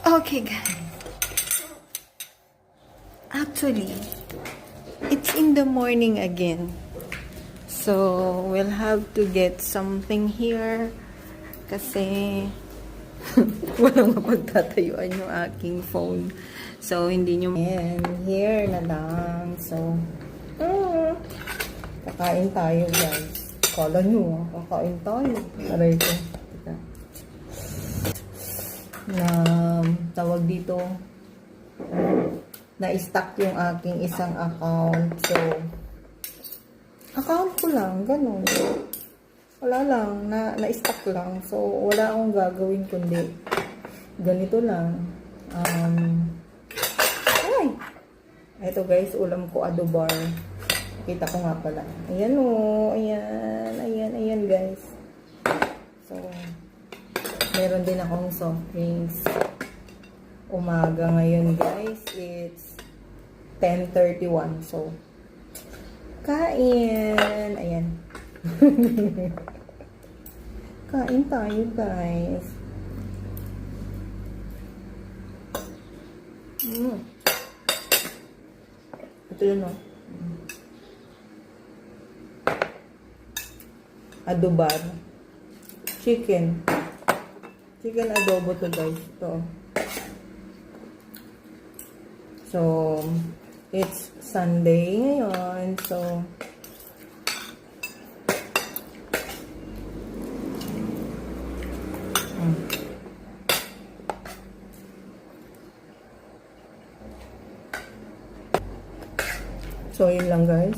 Okay, guys. Actually, it's in the morning again. So, we'll have to get something here kasi walang mapagtatayuan yung aking phone. So, hindi nyo... And here na lang. So, kakain tayo, guys. Kala nyo, kakain tayo. Aray ko. Teka. Na, tawag dito, na-stack yung aking isang account. So, account ko lang, ganun. Wala lang, na-stack lang. So, wala akong gagawin kundi ganito lang. Ay! Ito guys, ulam ko adobar. Kita ko nga pala. Ayan o, ayan guys. So, meron din akong soft drinks. Umaga ngayon guys, it's 10:31. So, kain. Ayan. Kain tayo, guys. Ito yun, oh. Adobar. Chicken. Chicken adobo to, guys. Ito. So, it's Sunday ngayon. So, so, yun lang guys.